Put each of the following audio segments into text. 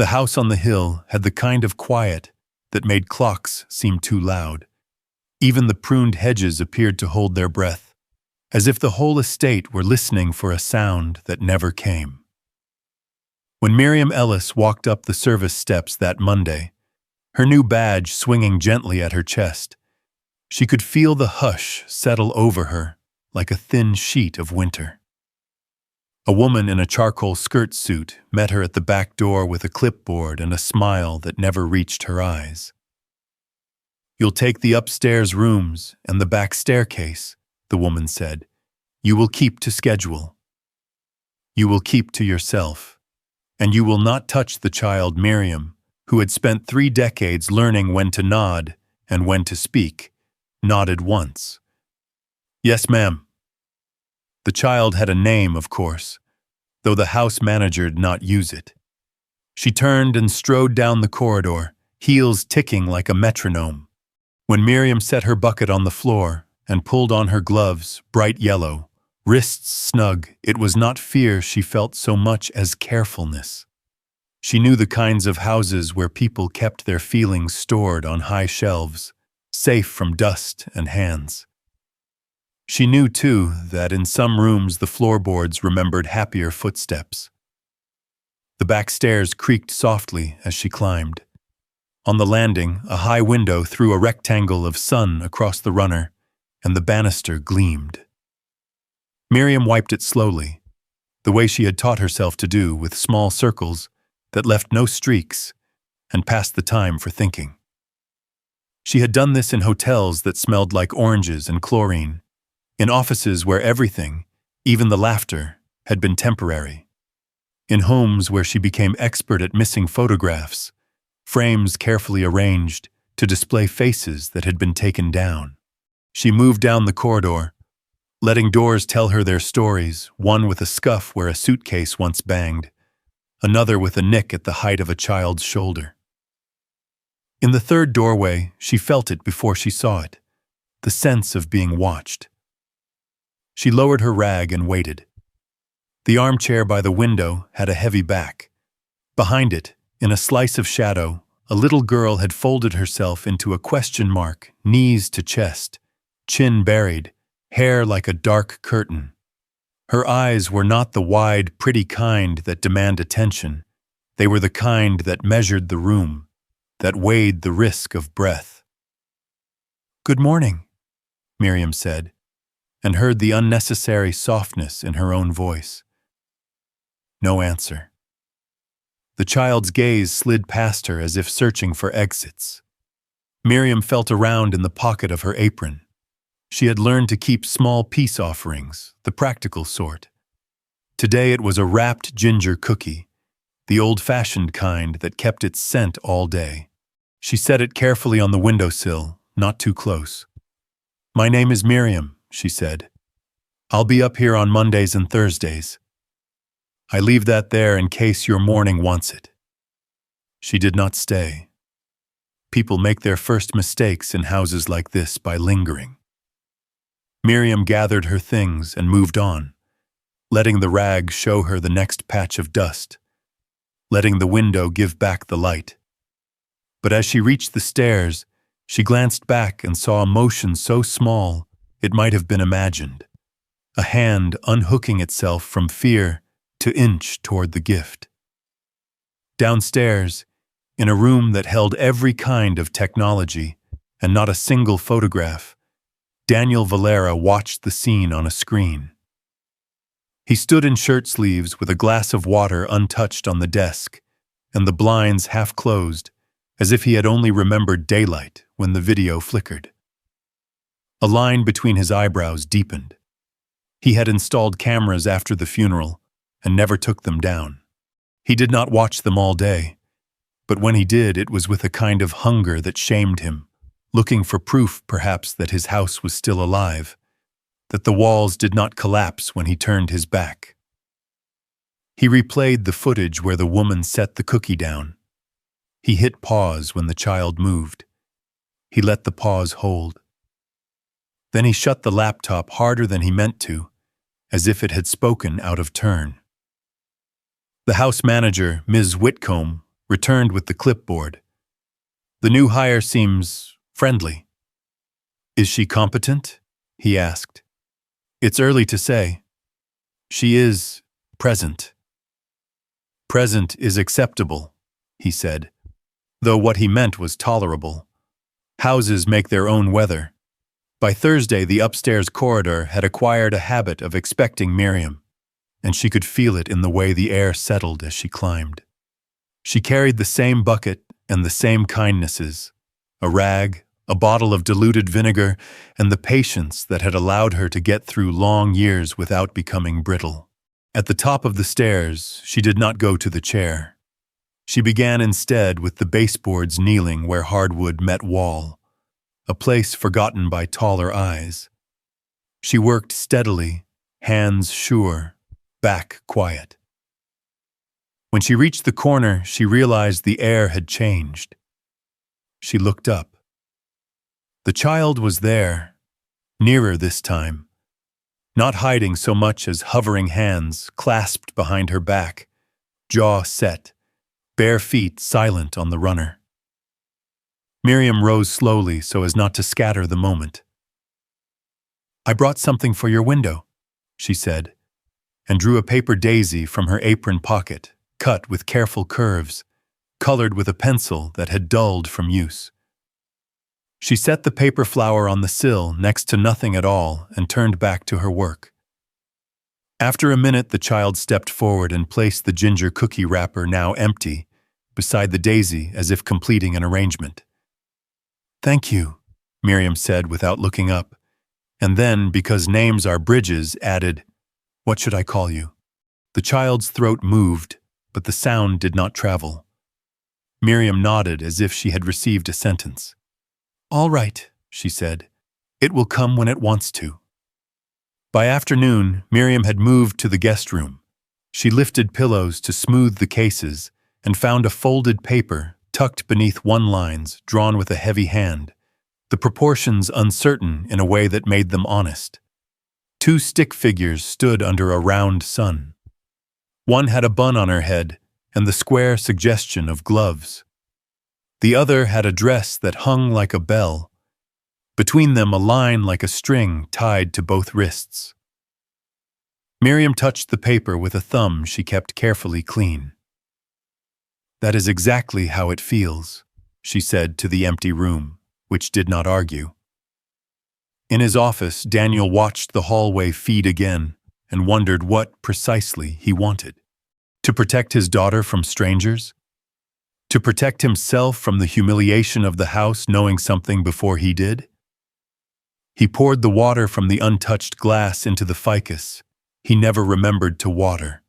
The house on the hill had the kind of quiet that made clocks seem too loud. Even the pruned hedges appeared to hold their breath, as if the whole estate were listening for a sound that never came. When Miriam Ellis walked up the service steps that Monday, her new badge swinging gently at her chest, she could feel the hush settle over her like a thin sheet of winter. A woman in a charcoal skirt suit met her at the back door with a clipboard and a smile that never reached her eyes. "You'll take the upstairs rooms and the back staircase," the woman said. "You will keep to schedule. You will keep to yourself. And you will not touch the child Miriam, who had spent 3 decades learning when to nod and when to speak, nodded once. "Yes, ma'am." The child had a name, of course, though the house manager did not use it. She turned and strode down the corridor, heels ticking like a metronome. When Miriam set her bucket on the floor and pulled on her gloves, bright yellow, wrists snug, it was not fear she felt so much as carefulness. She knew the kinds of houses where people kept their feelings stored on high shelves, safe from dust and hands. She knew, too, that in some rooms the floorboards remembered happier footsteps. The back stairs creaked softly as she climbed. On the landing, a high window threw a rectangle of sun across the runner, and the banister gleamed. Miriam wiped it slowly, the way she had taught herself to do, with small circles that left no streaks, and passed the time for thinking. She had done this in hotels that smelled like oranges and chlorine, in offices where everything, even the laughter, had been temporary, in homes where she became expert at missing photographs, frames carefully arranged to display faces that had been taken down. She moved down the corridor, letting doors tell her their stories, one with a scuff where a suitcase once banged, another with a nick at the height of a child's shoulder. In the third doorway, she felt it before she saw it, the sense of being watched. She lowered her rag and waited. The armchair by the window had a heavy back. Behind it, in a slice of shadow, a little girl had folded herself into a question mark, knees to chest, chin buried, hair like a dark curtain. Her eyes were not the wide, pretty kind that demand attention. They were the kind that measured the room, that weighed the risk of breath. "Good morning," Miriam said, and heard the unnecessary softness in her own voice. No answer. The child's gaze slid past her as if searching for exits. Miriam felt around in the pocket of her apron. She had learned to keep small peace offerings, the practical sort. Today it was a wrapped ginger cookie, the old-fashioned kind that kept its scent all day. She set it carefully on the windowsill, not too close. "My name is Miriam," she said. "I'll be up here on Mondays and Thursdays. I leave that there in case your morning wants it." She did not stay. People make their first mistakes in houses like this by lingering. Miriam gathered her things and moved on, letting the rag show her the next patch of dust, letting the window give back the light. But as she reached the stairs, she glanced back and saw a motion so small it might have been imagined, a hand unhooking itself from fear to inch toward the gift. Downstairs, in a room that held every kind of technology and not a single photograph, Daniel Valera watched the scene on a screen. He stood in shirt sleeves with a glass of water untouched on the desk and the blinds half closed, as if he had only remembered daylight when the video flickered. A line between his eyebrows deepened. He had installed cameras after the funeral and never took them down. He did not watch them all day, but when he did, it was with a kind of hunger that shamed him, looking for proof, perhaps, that his house was still alive, that the walls did not collapse when he turned his back. He replayed the footage where the woman set the cookie down. He hit pause when the child moved. He let the pause hold. Then he shut the laptop harder than he meant to, as if it had spoken out of turn. The house manager, Ms. Whitcomb, returned with the clipboard. The new hire seems friendly. Is she competent? He asked. It's early to say. She is present. Present is acceptable, he said, though what he meant was tolerable. Houses make their own weather. By Thursday, the upstairs corridor had acquired a habit of expecting Miriam, and she could feel it in the way the air settled as she climbed. She carried the same bucket and the same kindnesses, a rag, a bottle of diluted vinegar, and the patience that had allowed her to get through long years without becoming brittle. At the top of the stairs, she did not go to the chair. She began instead with the baseboards kneeling where hardwood met wall, a place forgotten by taller eyes. She worked steadily, hands sure, back quiet. When she reached the corner, she realized the air had changed. She looked up. The child was there, nearer this time, not hiding so much as hovering hands clasped behind her back, jaw set, bare feet silent on the runner. Miriam rose slowly so as not to scatter the moment. I brought something for your window, she said, and drew a paper daisy from her apron pocket, cut with careful curves, colored with a pencil that had dulled from use. She set the paper flower on the sill next to nothing at all and turned back to her work. After a minute, the child stepped forward and placed the ginger cookie wrapper, now empty, beside the daisy as if completing an arrangement. Thank you, Miriam said without looking up, and then, because names are bridges, added, What should I call you? The child's throat moved, but the sound did not travel. Miriam nodded as if she had received a sentence. All right, she said. It will come when it wants to. By afternoon, Miriam had moved to the guest room. She lifted pillows to smooth the cases and found a folded paper tucked beneath one lines drawn with a heavy hand, the proportions uncertain in a way that made them honest. Two stick figures stood under a round sun. One had a bun on her head and the square suggestion of gloves. The other had a dress that hung like a bell. Between them, a line like a string tied to both wrists. Miriam touched the paper with a thumb she kept carefully clean. That is exactly how it feels, she said to the empty room, which did not argue. In his office, Daniel watched the hallway feed again and wondered what, precisely, he wanted. To protect his daughter from strangers? To protect himself from the humiliation of the house knowing something before he did? He poured the water from the untouched glass into the ficus he never remembered to water,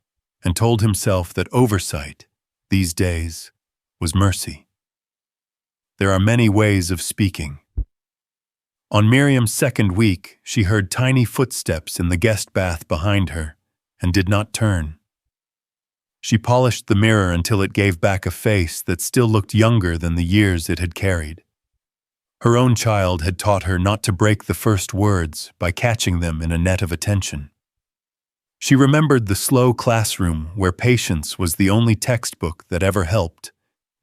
and told himself that oversight, these days, was mercy. There are many ways of speaking. On Miriam's second week, she heard tiny footsteps in the guest bath behind her, and did not turn. She polished the mirror until it gave back a face that still looked younger than the years it had carried. Her own child had taught her not to break the first words by catching them in a net of attention. She remembered the slow classroom where patience was the only textbook that ever helped,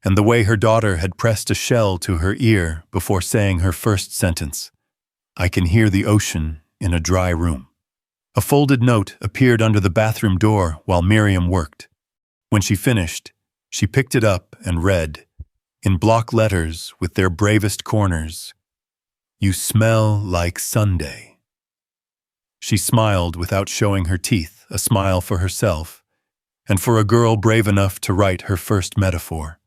and the way her daughter had pressed a shell to her ear before saying her first sentence, I can hear the ocean in a dry room. A folded note appeared under the bathroom door while Miriam worked. When she finished, she picked it up and read, in block letters with their bravest corners, You smell like Sunday. She smiled without showing her teeth, a smile for herself, and for a girl brave enough to write her first metaphor.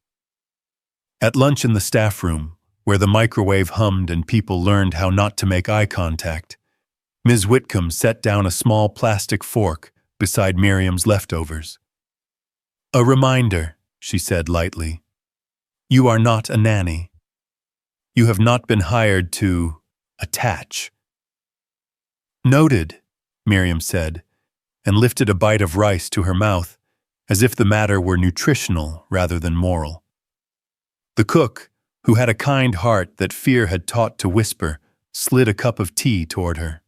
At lunch in the staff room, where the microwave hummed and people learned how not to make eye contact, Ms. Whitcomb set down a small plastic fork beside Miriam's leftovers. A reminder, she said lightly. You are not a nanny. You have not been hired to attach. Noted, Miriam said, and lifted a bite of rice to her mouth, as if the matter were nutritional rather than moral. The cook, who had a kind heart that fear had taught to whisper, slid a cup of tea toward her.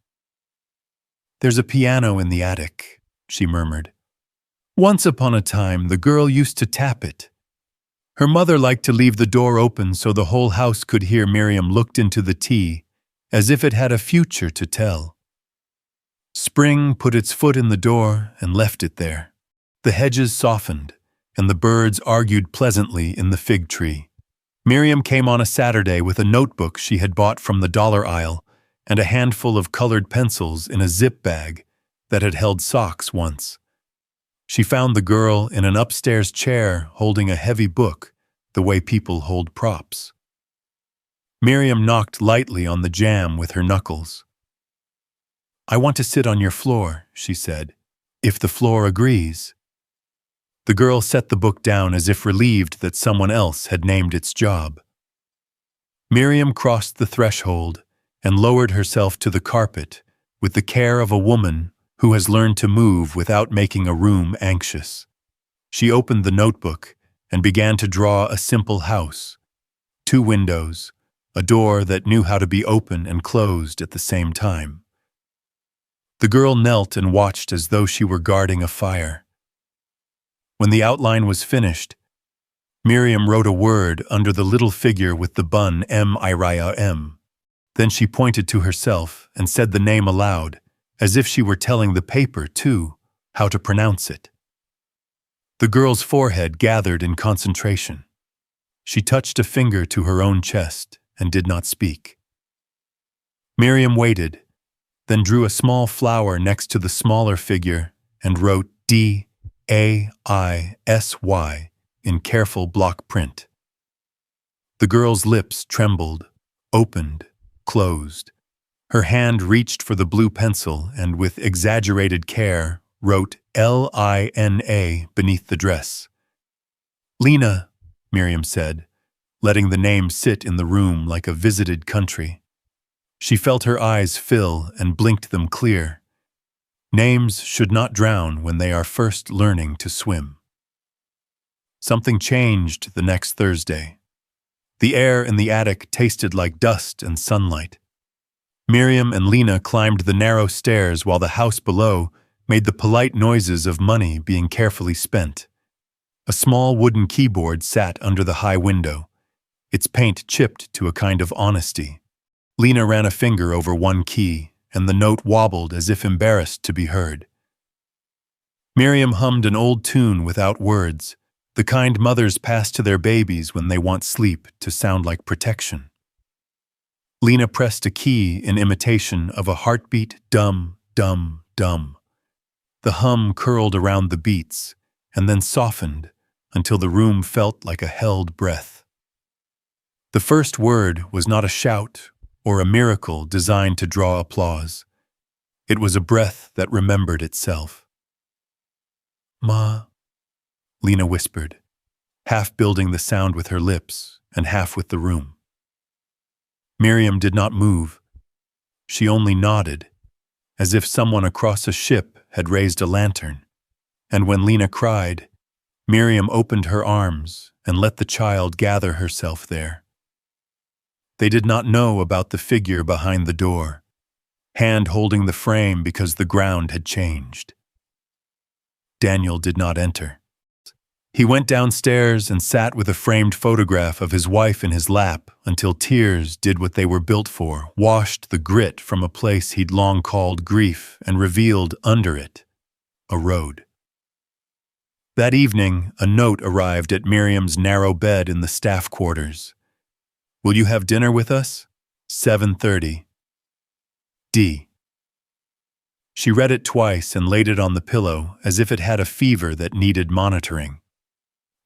There's a piano in the attic, she murmured. Once upon a time, the girl used to tap it. Her mother liked to leave the door open so the whole house could hear. Miriam looked into the tea, as if it had a future to tell. Spring put its foot in the door and left it there. The hedges softened, and the birds argued pleasantly in the fig tree. Miriam came on a Saturday with a notebook she had bought from the dollar aisle and a handful of colored pencils in a zip bag that had held socks once. She found the girl in an upstairs chair holding a heavy book, the way people hold props. Miriam knocked lightly on the jamb with her knuckles. "I want to sit on your floor," she said, "if the floor agrees." The girl set the book down as if relieved that someone else had named its job. Miriam crossed the threshold and lowered herself to the carpet with the care of a woman who has learned to move without making a room anxious. She opened the notebook and began to draw a simple house. 2 windows, a door that knew how to be open and closed at the same time. The girl knelt and watched as though she were guarding a fire. When the outline was finished, Miriam wrote a word under the little figure with the bun M. Then she pointed to herself and said the name aloud, as if she were telling the paper, too, how to pronounce it. The girl's forehead gathered in concentration. She touched a finger to her own chest and did not speak. Miriam waited, then drew a small flower next to the smaller figure and wrote D-A-I-S-Y in careful block print. The girl's lips trembled, opened, closed. Her hand reached for the blue pencil and, with exaggerated care, wrote L-I-N-A beneath the dress. "Lena," Miriam said, letting the name sit in the room like a visited country. She felt her eyes fill and blinked them clear. Names should not drown when they are first learning to swim. Something changed the next Thursday. The air in the attic tasted like dust and sunlight. Miriam and Lena climbed the narrow stairs while the house below made the polite noises of money being carefully spent. A small wooden keyboard sat under the high window, its paint chipped to a kind of honesty. Lena ran a finger over one key, and the note wobbled as if embarrassed to be heard. Miriam hummed an old tune without words, the kind mothers pass to their babies when they want sleep to sound like protection. Lena pressed a key in imitation of a heartbeat, dum, dum, dum. The hum curled around the beats and then softened until the room felt like a held breath. The first word was not a shout or a miracle designed to draw applause. It was a breath that remembered itself. "Ma," Lena whispered, half building the sound with her lips and half with the room. Miriam did not move. She only nodded, as if someone across a ship had raised a lantern. And when Lena cried, Miriam opened her arms and let the child gather herself there. They did not know about the figure behind the door, hand holding the frame because the ground had changed. Daniel did not enter. He went downstairs and sat with a framed photograph of his wife in his lap until tears did what they were built for, washed the grit from a place he'd long called grief and revealed under it a road. That evening, a note arrived at Miriam's narrow bed in the staff quarters. "Will you have dinner with us? 7:30. D." She read it twice and laid it on the pillow as if it had a fever that needed monitoring.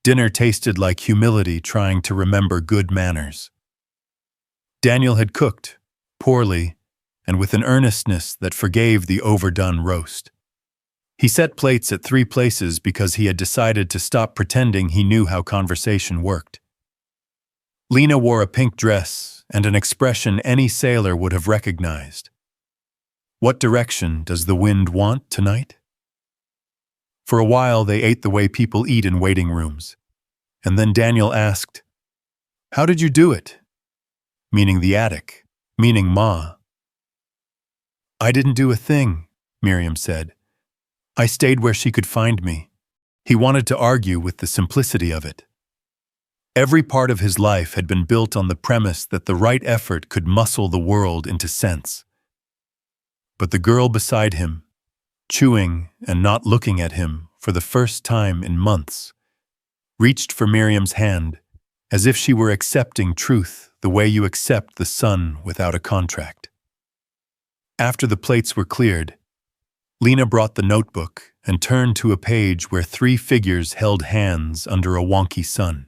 Dinner tasted like humility trying to remember good manners. Daniel had cooked, poorly, and with an earnestness that forgave the overdone roast. He set plates at 3 places because he had decided to stop pretending he knew how conversation worked. Lena wore a pink dress and an expression any sailor would have recognized. What direction does the wind want tonight? For a while they ate the way people eat in waiting rooms, and then Daniel asked, "How did you do it?" Meaning the attic, meaning Ma. "I didn't do a thing," Miriam said. "I stayed where she could find me." He wanted to argue with the simplicity of it. Every part of his life had been built on the premise that the right effort could muscle the world into sense. But the girl beside him, chewing and not looking at him for the first time in months, reached for Miriam's hand as if she were accepting truth the way you accept the sun without a contract. After the plates were cleared, Lena brought the notebook and turned to a page where 3 figures held hands under a wonky sun.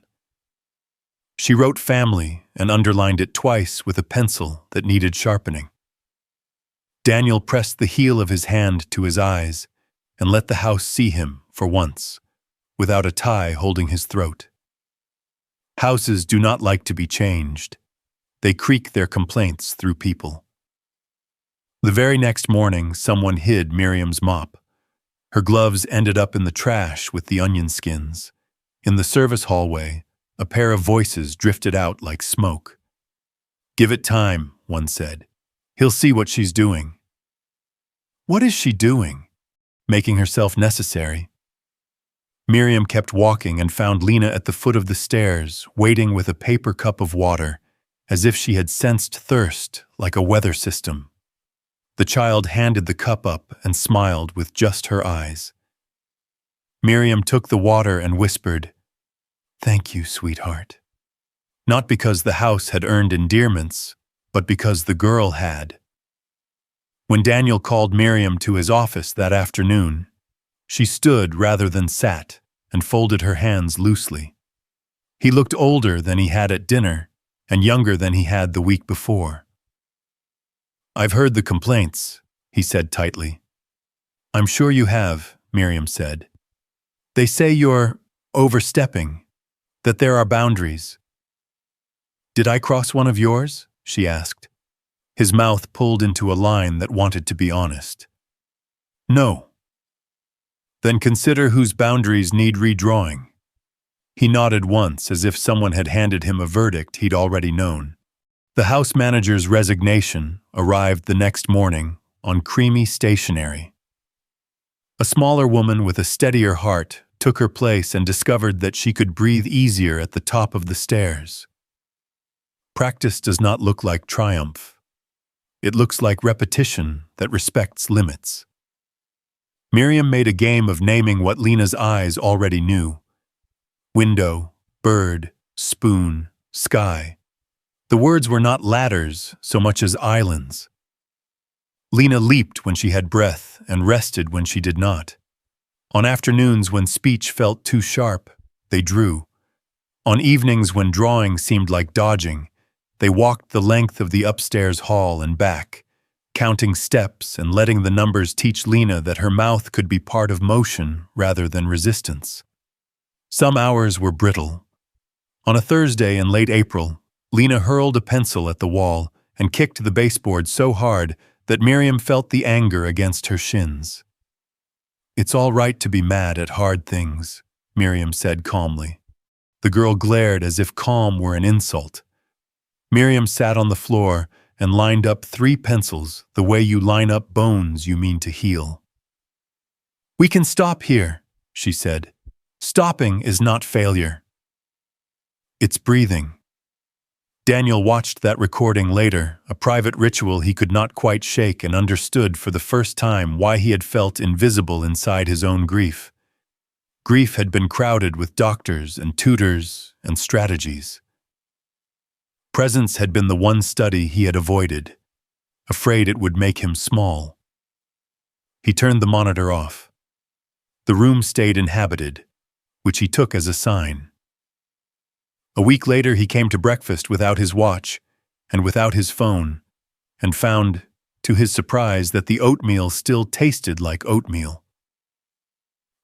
She wrote family and underlined it twice with a pencil that needed sharpening. Daniel pressed the heel of his hand to his eyes and let the house see him for once, without a tie holding his throat. Houses do not like to be changed. They creak their complaints through people. The very next morning, someone hid Miriam's mop. Her gloves ended up in the trash with the onion skins. In the service hallway, a pair of voices drifted out like smoke. "Give it time," one said. "He'll see what she's doing." What is she doing? Making herself necessary. Miriam kept walking and found Lena at the foot of the stairs, waiting with a paper cup of water, as if she had sensed thirst like a weather system. The child handed the cup up and smiled with just her eyes. Miriam took the water and whispered, "Thank you, sweetheart." Not because the house had earned endearments, but because the girl had. When Daniel called Miriam to his office that afternoon, she stood rather than sat and folded her hands loosely. He looked older than he had at dinner and younger than he had the week before. "I've heard the complaints," he said tightly. "I'm sure you have," Miriam said. "They say you're overstepping, that there are boundaries." "Did I cross one of yours?" she asked. His mouth pulled into a line that wanted to be honest. "No." "Then consider whose boundaries need redrawing." He nodded once as if someone had handed him a verdict he'd already known. The house manager's resignation arrived the next morning on creamy stationery. A smaller woman with a steadier heart took her place and discovered that she could breathe easier at the top of the stairs. Practice does not look like triumph. It looks like repetition that respects limits. Miriam made a game of naming what Lena's eyes already knew. Window, bird, spoon, sky. The words were not ladders so much as islands. Lena leaped when she had breath and rested when she did not. On afternoons when speech felt too sharp, they drew. On evenings when drawing seemed like dodging, they walked the length of the upstairs hall and back, counting steps and letting the numbers teach Lena that her mouth could be part of motion rather than resistance. Some hours were brittle. On a Thursday in late April, Lena hurled a pencil at the wall and kicked the baseboard so hard that Miriam felt the anger against her shins. "It's all right to be mad at hard things," Miriam said calmly. The girl glared as if calm were an insult. Miriam sat on the floor and lined up 3 pencils the way you line up bones you mean to heal. "We can stop here," she said. "Stopping is not failure. It's breathing." Daniel watched that recording later, a private ritual he could not quite shake, and understood for the first time why he had felt invisible inside his own grief. Grief had been crowded with doctors and tutors and strategies. Presence had been the one study he had avoided, afraid it would make him small. He turned the monitor off. The room stayed inhabited, which he took as a sign. A week later he came to breakfast without his watch and without his phone, and found, to his surprise, that the oatmeal still tasted like oatmeal.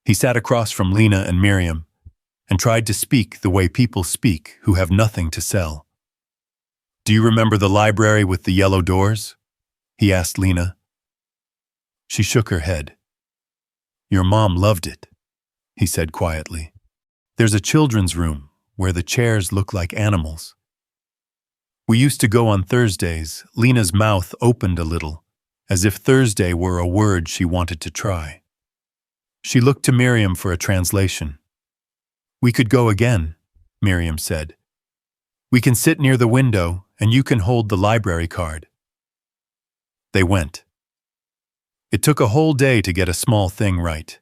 He sat across from Lena and Miriam and tried to speak the way people speak who have nothing to sell. "Do you remember the library with the yellow doors?" he asked Lena. She shook her head. "Your mom loved it," he said quietly. "There's a children's room where the chairs look like animals. We used to go on Thursdays." Lena's mouth opened a little, as if Thursday were a word she wanted to try. She looked to Miriam for a translation. "We could go again," Miriam said. "We can sit near the window, and you can hold the library card." They went. It took a whole day to get a small thing right.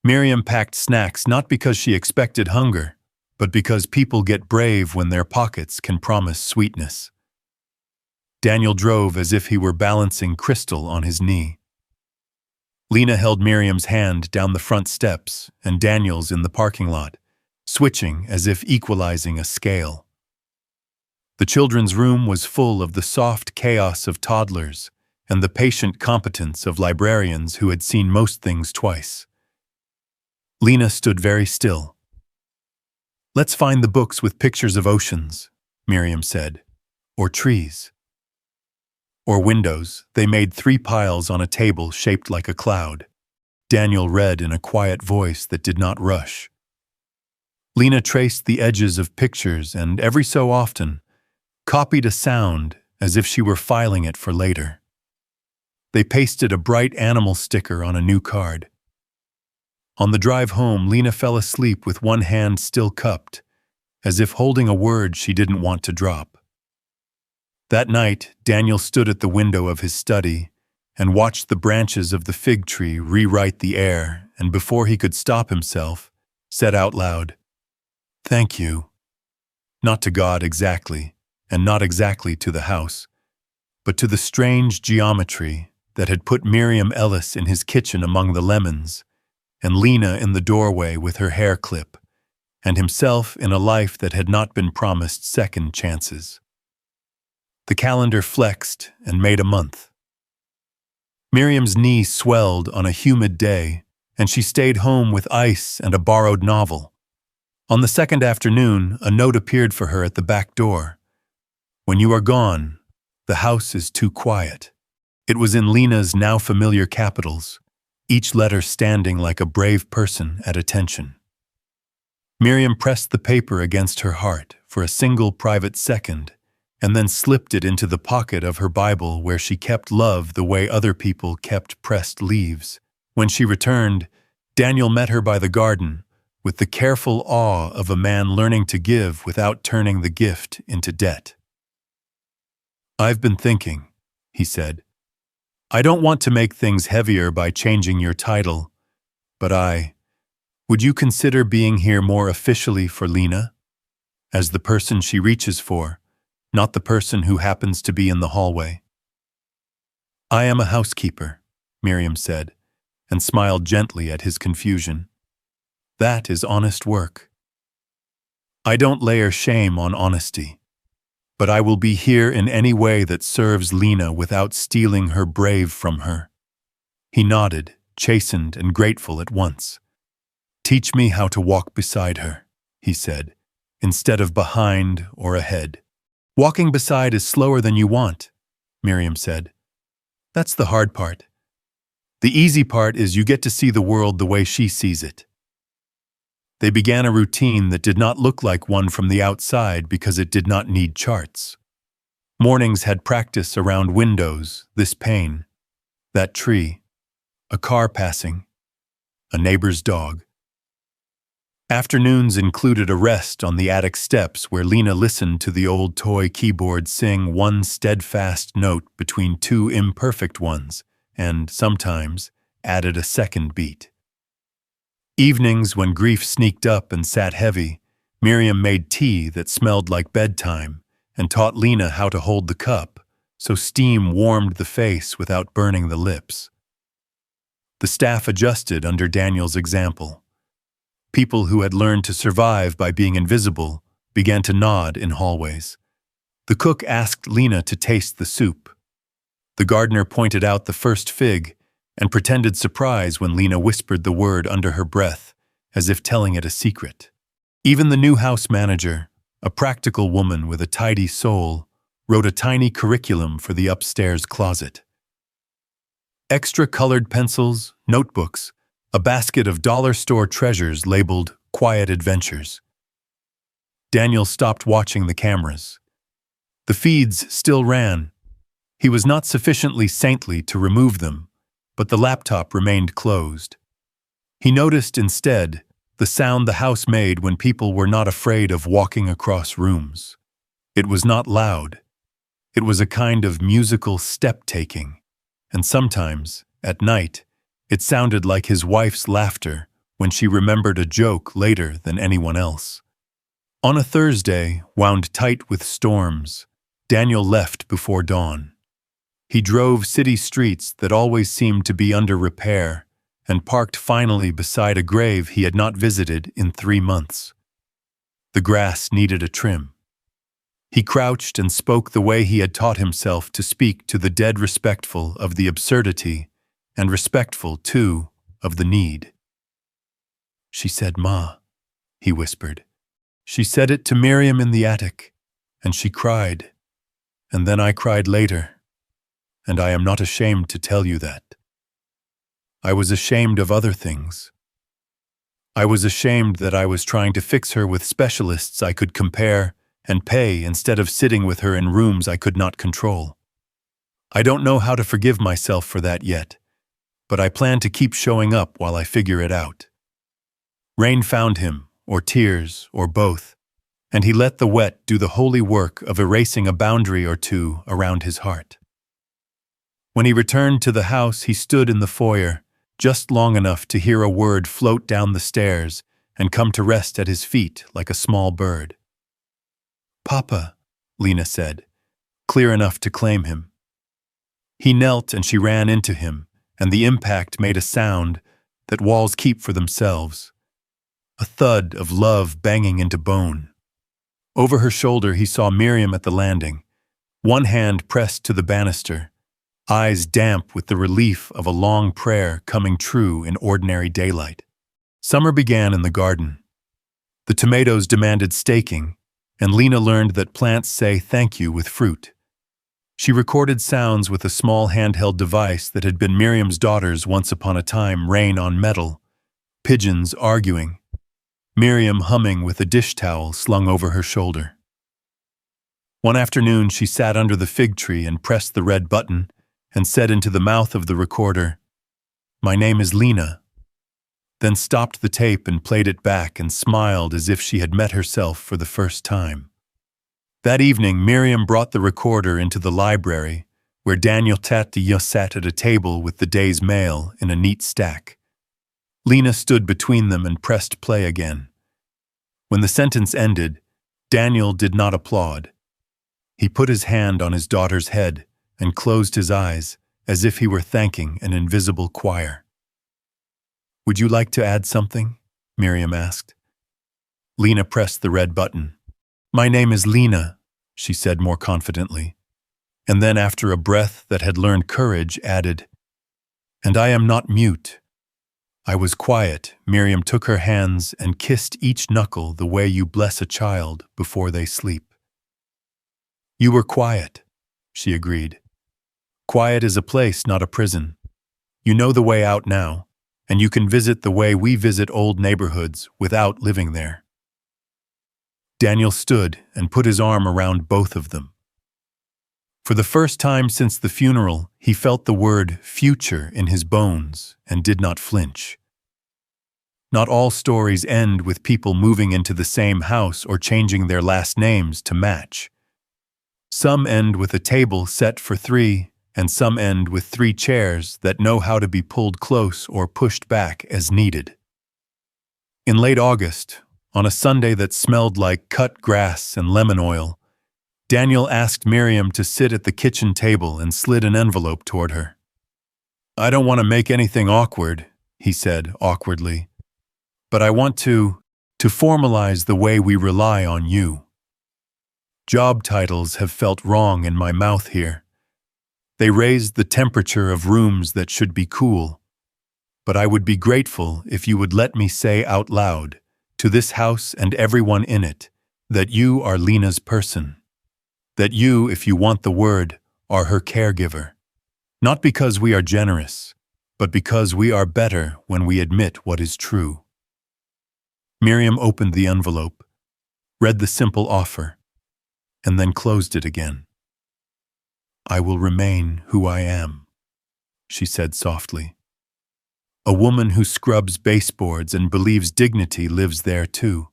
Miriam packed snacks not because she expected hunger, but because people get brave when their pockets can promise sweetness. Daniel drove as if he were balancing crystal on his knee. Lena held Miriam's hand down the front steps and Daniel's in the parking lot, switching as if equalizing a scale. The children's room was full of the soft chaos of toddlers and the patient competence of librarians who had seen most things twice. Lena stood very still. "Let's find the books with pictures of oceans," Miriam said, "or trees." Or windows. They made 3 piles on a table shaped like a cloud. Daniel read in a quiet voice that did not rush. Lena traced the edges of pictures and, every so often, copied a sound as if she were filing it for later. They pasted a bright animal sticker on a new card. On the drive home, Lena fell asleep with one hand still cupped, as if holding a word she didn't want to drop. That night, Daniel stood at the window of his study and watched the branches of the fig tree rewrite the air, and before he could stop himself, said out loud, "Thank you." Not to God exactly, and not exactly to the house, but to the strange geometry that had put Miriam Ellis in his kitchen among the lemons, and Lena in the doorway with her hair clip, and himself in a life that had not been promised second chances. The calendar flexed and made a month. Miriam's knee swelled on a humid day, and she stayed home with ice and a borrowed novel. On the second afternoon, a note appeared for her at the back door. "When you are gone, the house is too quiet." It was in Lena's now familiar capitals, each letter standing like a brave person at attention. Miriam pressed the paper against her heart for a single private second, and then slipped it into the pocket of her Bible where she kept love the way other people kept pressed leaves. When she returned, Daniel met her by the garden, with the careful awe of a man learning to give without turning the gift into debt. "I've been thinking," he said. "I don't want to make things heavier by changing your title, but would you consider being here more officially for Lena? As the person she reaches for, not the person who happens to be in the hallway." "I am a housekeeper," Miriam said, and smiled gently at his confusion. "That is honest work." "I don't layer shame on honesty, but I will be here in any way that serves Lena without stealing her brave from her." He nodded, chastened and grateful at once. "Teach me how to walk beside her," he said, "instead of behind or ahead." "Walking beside is slower than you want," Miriam said. "That's the hard part. The easy part is you get to see the world the way she sees it." They began a routine that did not look like one from the outside because it did not need charts. Mornings had practice around windows, this pane, that tree, a car passing, a neighbor's dog. Afternoons included a rest on the attic steps where Lena listened to the old toy keyboard sing one steadfast note between 2 imperfect ones, and, sometimes, added a second beat. Evenings, when grief sneaked up and sat heavy, Miriam made tea that smelled like bedtime and taught Lena how to hold the cup, so steam warmed the face without burning the lips. The staff adjusted under Daniel's example. People who had learned to survive by being invisible began to nod in hallways. The cook asked Lena to taste the soup. The gardener pointed out the first fig and pretended surprise when Lena whispered the word under her breath, as if telling it a secret. Even the new house manager, a practical woman with a tidy soul, wrote a tiny curriculum for the upstairs closet. Extra colored pencils, notebooks, a basket of dollar store treasures labeled Quiet Adventures. Daniel stopped watching the cameras. The feeds still ran. He was not sufficiently saintly to remove them, but the laptop remained closed. He noticed instead the sound the house made when people were not afraid of walking across rooms. It was not loud. It was a kind of musical step-taking, and sometimes, at night, it sounded like his wife's laughter when she remembered a joke later than anyone else. On a Thursday, wound tight with storms, Daniel left before dawn. He drove city streets that always seemed to be under repair and parked finally beside a grave he had not visited in 3 months. The grass needed a trim. He crouched and spoke the way he had taught himself to speak to the dead, respectful of the absurdity and respectful, too, of the need. "She said, 'Ma,'" he whispered. "She said it to Miriam in the attic, and she cried, and then I cried later, and I am not ashamed to tell you that. I was ashamed of other things. I was ashamed that I was trying to fix her with specialists I could compare and pay instead of sitting with her in rooms I could not control. I don't know how to forgive myself for that yet, but I plan to keep showing up while I figure it out." Rain found him, or tears, or both, and he let the wet do the holy work of erasing a boundary or two around his heart. When he returned to the house, he stood in the foyer, just long enough to hear a word float down the stairs and come to rest at his feet like a small bird. "Papa," Lena said, clear enough to claim him. He knelt and she ran into him, and the impact made a sound that walls keep for themselves. A thud of love banging into bone. Over her shoulder he saw Miriam at the landing, one hand pressed to the banister, eyes damp with the relief of a long prayer coming true in ordinary daylight. Summer began in the garden. The tomatoes demanded staking, and Lena learned that plants say thank you with fruit. She recorded sounds with a small handheld device that had been Miriam's daughter's once upon a time, rain on metal, pigeons arguing, Miriam humming with a dish towel slung over her shoulder. One afternoon she sat under the fig tree and pressed the red button and said into the mouth of the recorder, "My name is Lena," then stopped the tape and played it back and smiled as if she had met herself for the first time. That evening, Miriam brought the recorder into the library, where Daniel Tatilla sat at a table with the day's mail in a neat stack. Lena stood between them and pressed play again. When the sentence ended, Daniel did not applaud. He put his hand on his daughter's head and closed his eyes as if he were thanking an invisible choir. "Would you like to add something?" Miriam asked. Lena pressed the red button. "My name is Lena," she said more confidently, and then after a breath that had learned courage added, "And I am not mute. I was quiet." Miriam took her hands and kissed each knuckle the way you bless a child before they sleep. "You were quiet," she agreed. "Quiet is a place, not a prison. You know the way out now, and you can visit the way we visit old neighborhoods without living there." Daniel stood and put his arm around both of them. For the first time since the funeral, he felt the word future in his bones and did not flinch. Not all stories end with people moving into the same house or changing their last names to match. Some end with a table set for 3, and some end with 3 chairs that know how to be pulled close or pushed back as needed. In late August, on a Sunday that smelled like cut grass and lemon oil, Daniel asked Miriam to sit at the kitchen table and slid an envelope toward her. "I don't want to make anything awkward," he said awkwardly, "but I want to formalize the way we rely on you. Job titles have felt wrong in my mouth here. They raised the temperature of rooms that should be cool. But I would be grateful if you would let me say out loud, to this house and everyone in it, that you are Lena's person. That you, if you want the word, are her caregiver. Not because we are generous, but because we are better when we admit what is true." Miriam opened the envelope, read the simple offer, and then closed it again. "I will remain who I am," she said softly. A woman who scrubs baseboards and believes dignity lives there too.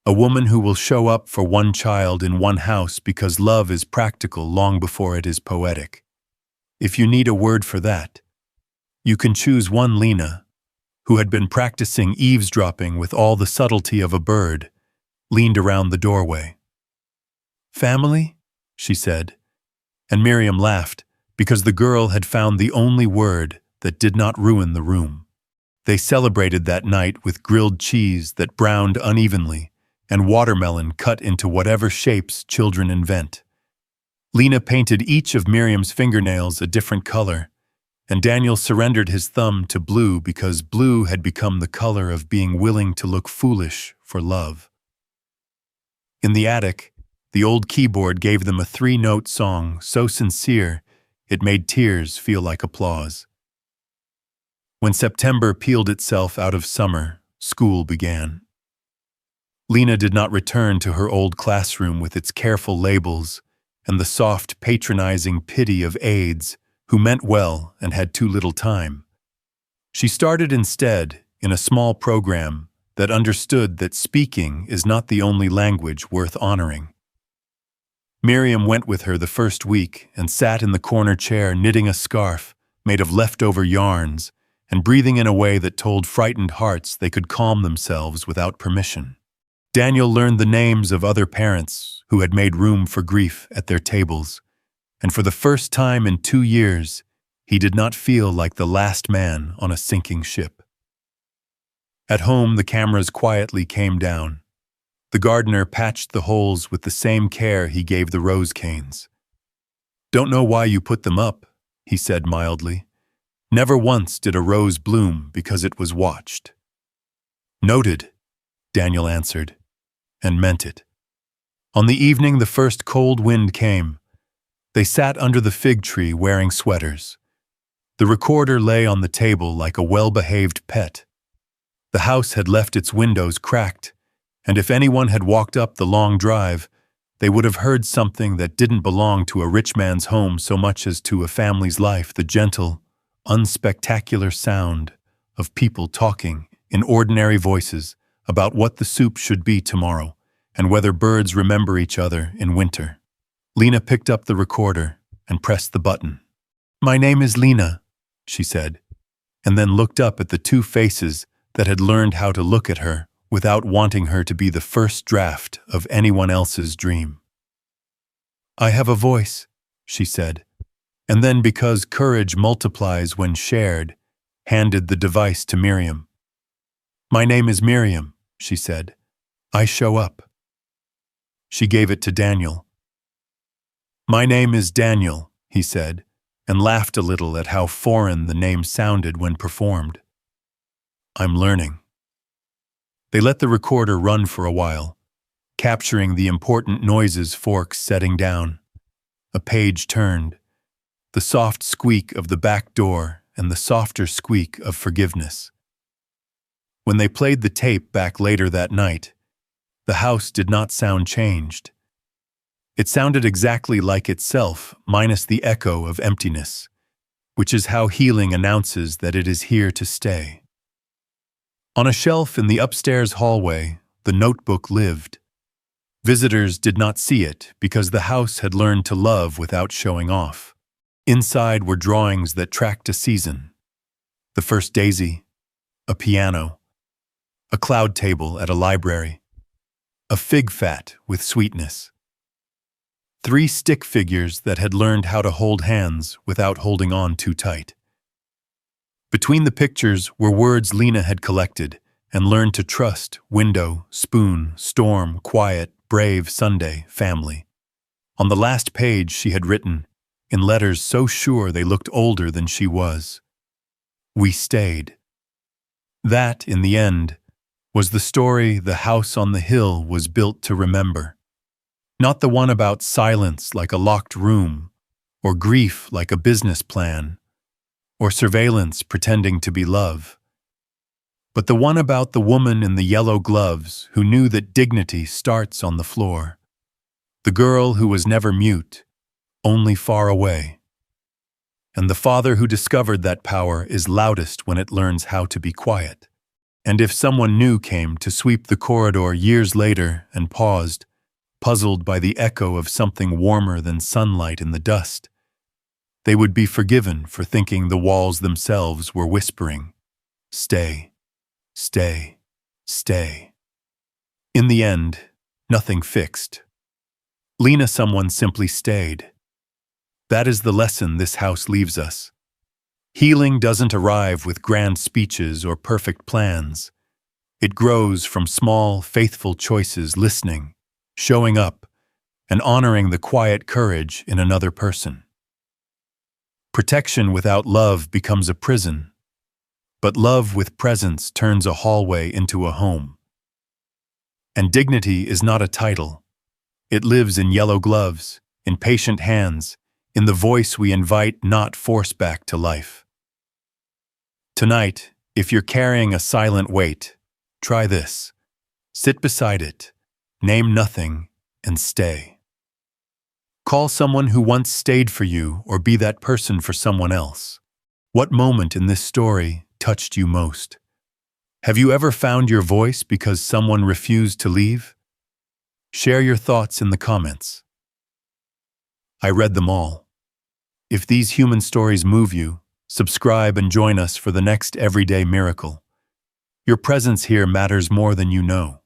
A woman who will show up for one child in one house because love is practical long before it is poetic. If you need a word for that, you can choose one Lena, who had been practicing eavesdropping with all the subtlety of a bird, leaned around the doorway. "Family?" she said, and Miriam laughed because the girl had found the only word that did not ruin the room. They celebrated that night with grilled cheese that browned unevenly and watermelon cut into whatever shapes children invent. Lena painted each of Miriam's fingernails a different color, and Daniel surrendered his thumb to blue because blue had become the color of being willing to look foolish for love. In the attic, the old keyboard gave them a 3-note song so sincere it made tears feel like applause. When September peeled itself out of summer, school began. Lena did not return to her old classroom with its careful labels and the soft, patronizing pity of aides who meant well and had too little time. She started instead in a small program that understood that speaking is not the only language worth honoring. Miriam went with her the first week and sat in the corner chair knitting a scarf made of leftover yarns and breathing in a way that told frightened hearts they could calm themselves without permission. Daniel learned the names of other parents who had made room for grief at their tables, and for the first time in 2 years, he did not feel like the last man on a sinking ship. At home, the cameras quietly came down. The gardener patched the holes with the same care he gave the rose canes. "Don't know why you put them up," he said mildly. "Never once did a rose bloom because it was watched." "Noted," Daniel answered, and meant it. On the evening the first cold wind came, they sat under the fig tree wearing sweaters. The recorder lay on the table like a well-behaved pet. The house had left its windows cracked, and if anyone had walked up the long drive, they would have heard something that didn't belong to a rich man's home so much as to a family's life, the gentle, unspectacular sound of people talking in ordinary voices about what the soup should be tomorrow and whether birds remember each other in winter. Lena picked up the recorder and pressed the button. "My name is Lena," she said, and then looked up at the 2 faces that had learned how to look at her without wanting her to be the first draft of anyone else's dream. "I have a voice," she said, and then, because courage multiplies when shared, handed the device to Miriam. "My name is Miriam," she said. "I show up." She gave it to Daniel. "My name is Daniel," he said, and laughed a little at how foreign the name sounded when performed. "I'm learning." They let the recorder run for a while, capturing the important noises forks setting down. A page turned, the soft squeak of the back door and the softer squeak of forgiveness. When they played the tape back later that night, the house did not sound changed. It sounded exactly like itself, minus the echo of emptiness, which is how healing announces that it is here to stay. On a shelf in the upstairs hallway, the notebook lived. Visitors did not see it because the house had learned to love without showing off. Inside were drawings that tracked a season. The first daisy, a piano, a cloud table at a library, a fig fat with sweetness. 3 stick figures that had learned how to hold hands without holding on too tight. Between the pictures were words Lena had collected and learned to trust: window, spoon, storm, quiet, brave, Sunday, family. On the last page she had written, in letters so sure they looked older than she was, "We stayed." That, in the end, was the story the house on the hill was built to remember. Not the one about silence like a locked room, or grief like a business plan, or surveillance pretending to be love, but the one about the woman in the yellow gloves who knew that dignity starts on the floor, the girl who was never mute, only far away. And the father who discovered that power is loudest when it learns how to be quiet. And if someone new came to sweep the corridor years later and paused, puzzled by the echo of something warmer than sunlight in the dust, they would be forgiven for thinking the walls themselves were whispering, "Stay, stay, stay." In the end, nothing fixed. Someone simply stayed. That is the lesson this house leaves us. Healing doesn't arrive with grand speeches or perfect plans. It grows from small, faithful choices, listening, showing up, and honoring the quiet courage in another person. Protection without love becomes a prison, but love with presence turns a hallway into a home. And dignity is not a title. It lives in yellow gloves, in patient hands, in the voice we invite, not force back to life. Tonight, if you're carrying a silent weight, try this. Sit beside it, name nothing, and stay. Call someone who once stayed for you, or be that person for someone else. What moment in this story touched you most? Have you ever found your voice because someone refused to leave? Share your thoughts in the comments. I read them all. If these human stories move you, subscribe and join us for the next everyday miracle. Your presence here matters more than you know.